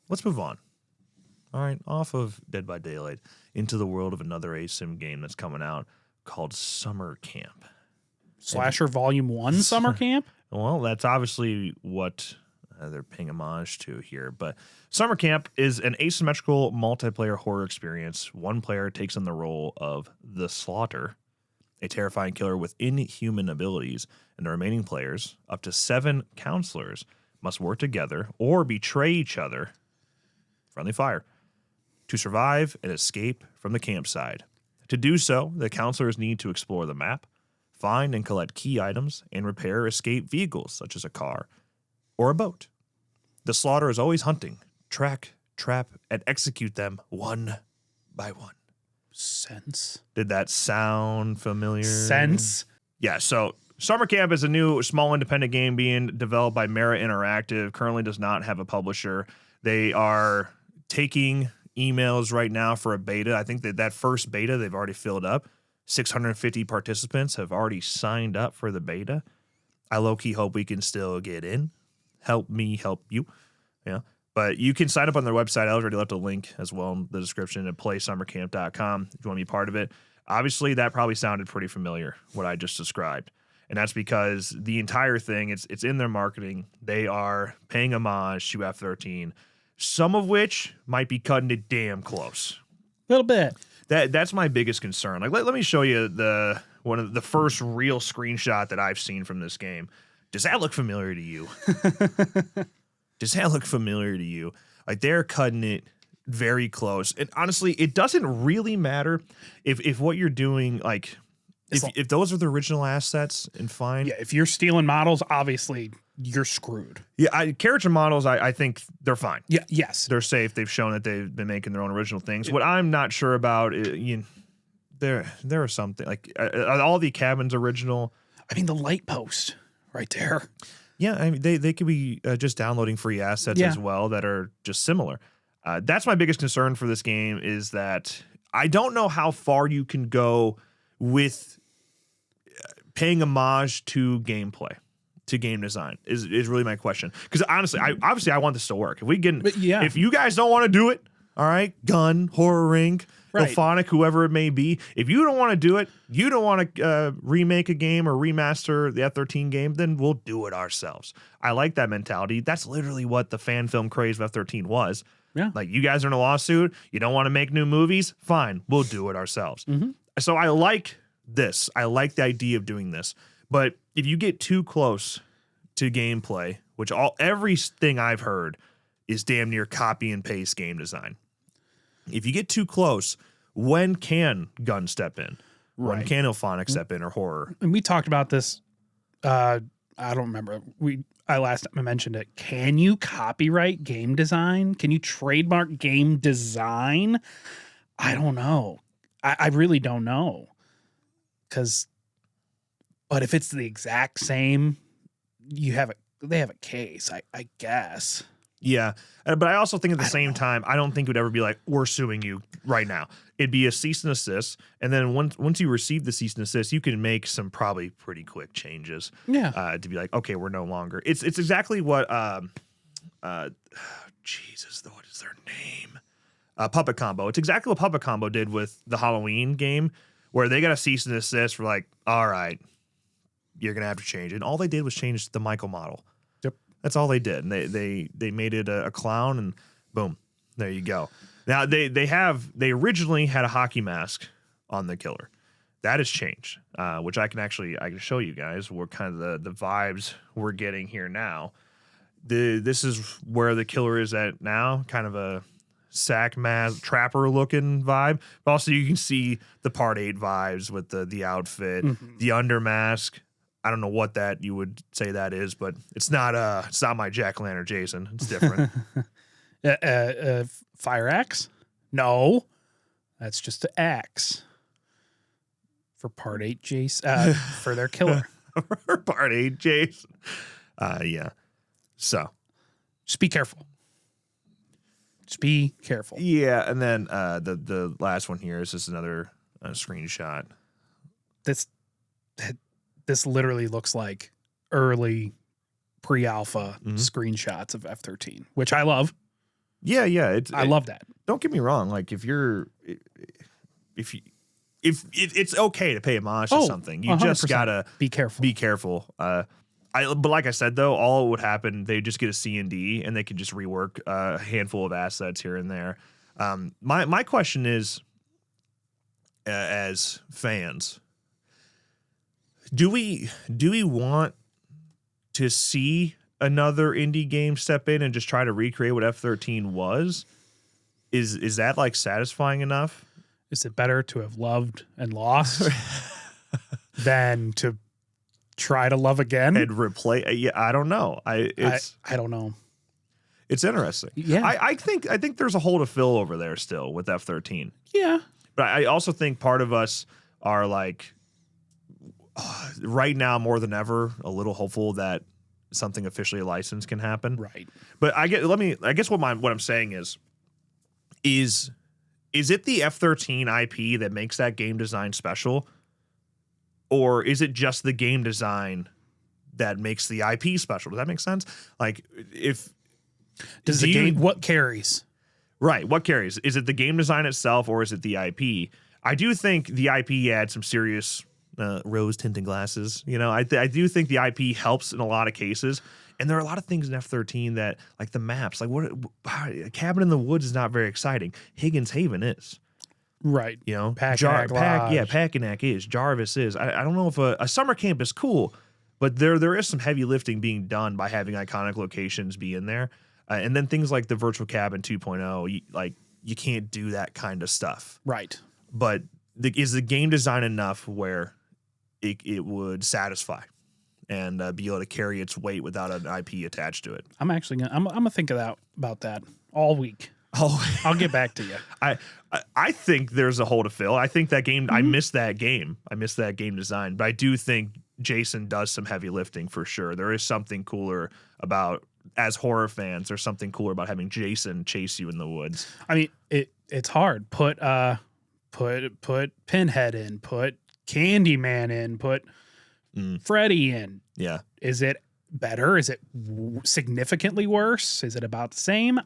let's move on. All right, off of Dead by Daylight into the world of another ASIM game that's coming out called Summer Camp. Slasher Volume 1 Summer Camp? Well, that's obviously what they're paying homage to here. But Summer Camp is an asymmetrical multiplayer horror experience. One player takes on the role of the Slaughter, a terrifying killer with inhuman abilities, and the remaining players, up to 7 counselors, must work together or betray each other, friendly fire, to survive and escape from the campsite. To do so, the counselors need to explore the map, find and collect key items, and repair escape vehicles such as a car or a boat. The Slaughter is always hunting, track, trap, and execute them one by one. Sense. Did that sound familiar? Sense. Yeah, so Summer Camp is a new small independent game being developed by Mara Interactive. Currently does not have a publisher. They are taking emails right now for a beta. I think that first beta they've already filled up. 650 participants have already signed up for the beta. I low-key hope we can still get in. Help me help you. Yeah. But you can sign up on their website. I already left a link as well in the description at playsummercamp.com if you want to be part of it. Obviously, that probably sounded pretty familiar, what I just described. And that's because the entire thing, it's in their marketing. They are paying homage to F13, some of which might be cutting it damn close. A little bit. That's my biggest concern. Like, let me show you one of the first real screenshot that I've seen from this game. Does that look familiar to you? Does that look familiar to you? Like, they're cutting it very close. And honestly, it doesn't really matter if what you're doing, like, if those are the original assets and fine. Yeah, if you're stealing models, obviously you're screwed. Yeah, character models, I think they're fine. Yeah, yes. They're safe. They've shown that they've been making their own original things. What I'm not sure about, there are something, like, are all the cabins original? I mean, the light post right there. Yeah, I mean, they could be just downloading free assets as well that are just similar. That's my biggest concern for this game, is that I don't know how far you can go with paying homage to gameplay, to game design is really my question. Because honestly, I want this to work. If we get, if you guys don't want to do it, all right, Gun, Horror Rink, Phonic, whoever it may be, if you don't want to do it, you don't want to remake a game or remaster the F13 game, then we'll do it ourselves. I like that mentality. That's literally what the fan film craze of F13 was. Yeah. Like, you guys are in a lawsuit, you don't want to make new movies, fine, we'll do it ourselves. So I like this. I like the idea of doing this. But if you get too close to gameplay, which everything I've heard is damn near copy and paste game design. If you get too close, when can Gun step in? When can Ilphonic step in, or Horror? And we talked about this. I don't remember. I last time I mentioned it. Can you copyright game design? Can you trademark game design? I don't know. I really don't know. But if it's the exact same, they have a case, I guess. Yeah, but I also think at the same time, I don't think it would ever be like, we're suing you right now. It'd be a cease and assist, and then once you receive the cease and assist, you can make some probably pretty quick changes. Yeah, to be like, okay, we're no longer. It's exactly what Jesus, what is their name? Puppet Combo. It's exactly what Puppet Combo did with the Halloween game, where they got a cease and assist for like, all right, you're gonna have to change it. And all they did was change the Michael model. That's all they did. And they made it a clown, and boom, there you go. Now they originally had a hockey mask on the killer. That has changed, which I can show you guys what kind of the vibes we're getting here now. This is where the killer is at now, kind of a sack mask trapper looking vibe. But also you can see the Part 8 vibes with the outfit, the under mask. I don't know what that you would say that is, but it's not my Jack-o'-lantern Jason. It's different. Fire axe? No, that's just an axe for Part 8 Jason, for their killer. For Part 8 Jason. Yeah. So just be careful. Just be careful. Yeah, and then the last one here is just another screenshot. This literally looks like early pre-alpha screenshots of F13, which I love. Yeah, I love that. Don't get me wrong. Like if it's okay to pay homage to something, you just 100%. gotta Be careful. Be careful. But like I said though, all would happen, they just get a C&D and they could just rework a handful of assets here and there. My question is, as fans, do we want to see another indie game step in and just try to recreate what F13 was? Is that like satisfying enough? Is it better to have loved and lost than to try to love again and replay? Yeah, I don't know. I don't know. It's interesting. Yeah, I think there's a hole to fill over there still with F13. Yeah, but I also think part of us are like right now more than ever a little hopeful that something officially licensed can happen. Right. But I guess what I'm saying is it the F13 IP that makes that game design special, or is it just the game design that makes the IP special? Does that make sense? Like what carries? Right. What carries? Is it the game design itself or is it the IP? I do think the IP adds some serious rose tinted glasses. You know, I do think the IP helps in a lot of cases. And there are a lot of things in F13 that, like the maps, like Cabin in the Woods is not very exciting. Higgins Haven is. Right. You know, Packanack is. Jarvis is. I don't know if a summer camp is cool, but there is some heavy lifting being done by having iconic locations be in there. And then things like the Virtual Cabin 2.0, you can't do that kind of stuff. Right. But is the game design enough where it would satisfy and be able to carry its weight without an IP attached to it? I'm gonna think about that all week. Oh, I'll get back to you. I think there's a hole to fill. I think that game. Mm-hmm. I miss that game. I miss that game design. But I do think Jason does some heavy lifting for sure. There is something cooler about, as horror fans, there's something cooler about having Jason chase you in the woods. I mean, it's hard. Put Pinhead in. Put Candyman in. Put Freddy in. Yeah. Is it better? Is it significantly worse? Is it about the same?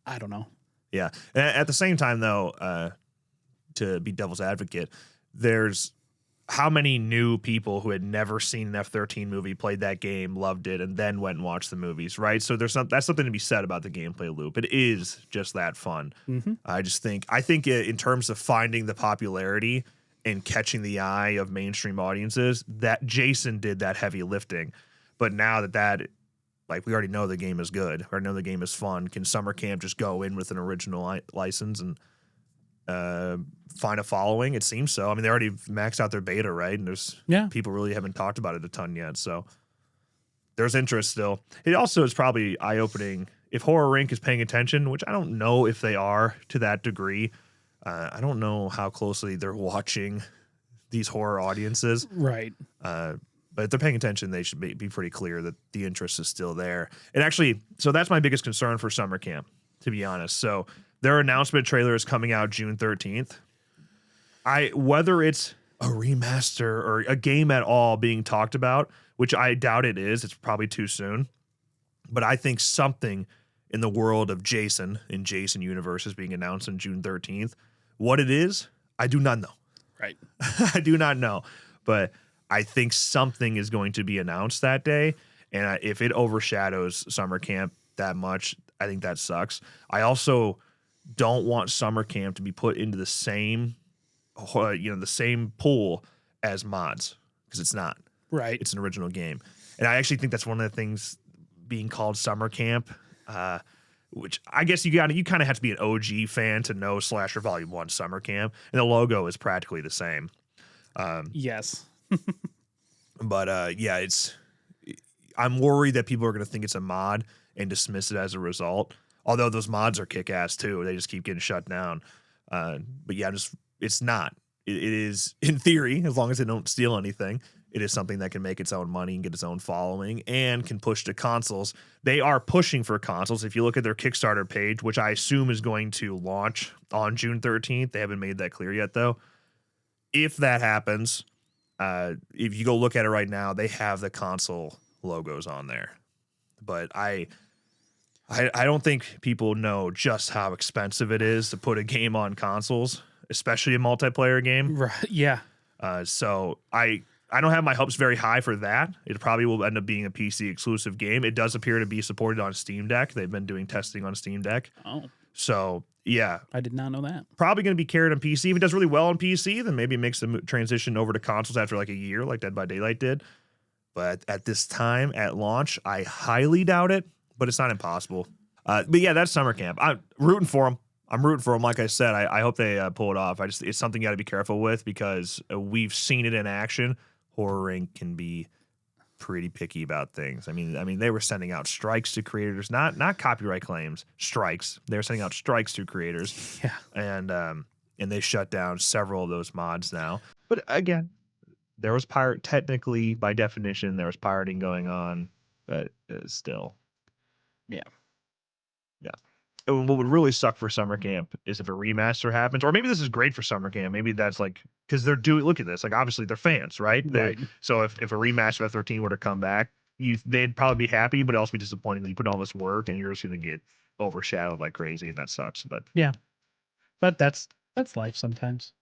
I don't know. Yeah. At the same time, though, to be devil's advocate, there's how many new people who had never seen an F13 movie played that game, loved it, and then went and watched the movies, right? So that's something to be said about the gameplay loop. It is just that fun. Mm-hmm. I think in terms of finding the popularity and catching the eye of mainstream audiences, that Jason did that heavy lifting. But now that like, we already know the game is good. We already know the game is fun. Can Summer Camp just go in with an original license and find a following? It seems so. I mean, they already maxed out their beta, right? And there's people really haven't talked about it a ton yet. So there's interest still. It also is probably eye-opening if Horror Inc. is paying attention, which I don't know if they are to that degree. I don't know how closely they're watching these horror audiences. Right. But if they're paying attention, they should be pretty clear that the interest is still there. And actually, so that's my biggest concern for Summer Camp, to be honest. So their announcement trailer is coming out June 13th. Whether it's a remaster or a game at all being talked about, which I doubt it is, it's probably too soon. But I think something in the world of Jason in Jason Universe is being announced on June 13th. What it is, I do not know. Right. I do not know. But I think something is going to be announced that day. And if it overshadows Summer Camp that much, I think that sucks. I also don't want Summer Camp to be put into the same, the same pool as mods, because it's not. Right. It's an original game. And I actually think that's one of the things being called Summer Camp, which I guess you kind of have to be an OG fan to know Slasher Volume 1 Summer Camp. And the logo is practically the same. Yes. But I'm worried that people are going to think it's a mod and dismiss it as a result. Although those mods are kick ass too. They just keep getting shut down. But yeah, it's not. It is, in theory, as long as they don't steal anything, it is something that can make its own money and get its own following and can push to consoles. They are pushing for consoles. If you look at their Kickstarter page, which I assume is going to launch on June 13th, they haven't made that clear yet though. If that happens, if you go look at it right now, they have the console logos on there. But I I don't think people know just how expensive it is to put a game on consoles, especially a multiplayer game. Right. Yeah. So I don't have my hopes very high for that. It probably will end up being a PC exclusive game. It does appear to be supported on Steam Deck. They've been doing testing on Steam Deck. Oh, So yeah, I did not know that. probably going to be carried on PC. If it does really well on PC, then maybe it makes the transition over to consoles after like a year, like Dead by Daylight did. But at this time, at launch, I highly doubt it, but it's not impossible. But yeah, that's summer camp. I'm rooting for them. I'm rooting for them. Like I said, I hope they pull it off. It's something you got to be careful with because we've seen it in action. Horror Inc. can be pretty picky about things. I mean, they were sending out strikes to creators, not copyright claims, strikes. They were sending out strikes to creators. Yeah. And they shut down several of those mods now. But again, there was technically, by definition, there was pirating going on, but still. Yeah. Yeah. And what would really suck for summer camp is if a remaster happens, or maybe this is great for summer camp. Maybe that's like, because they're doing, look at this, like obviously they're fans, right? Right. So if a remaster of 13 were to come back, they'd probably be happy, but also be disappointed that you put all this work and you're just going to get overshadowed like crazy, and that sucks. But But that's life sometimes.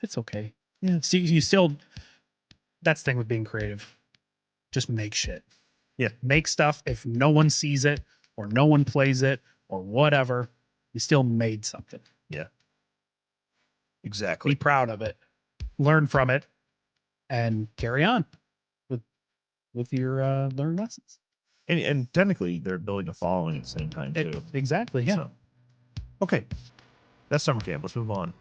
It's okay. Yeah. See, you still, that's the thing with being creative. Just make shit. Yeah. Make stuff. If no one sees it or no one plays it or whatever, you still made something. yeah, Be exactly. proud of it. Learn from it and carry on with your learned lessons. And technically, they're building a following at the same time too. Exactly. Yeah. So, okay, that's summer camp. Let's move on.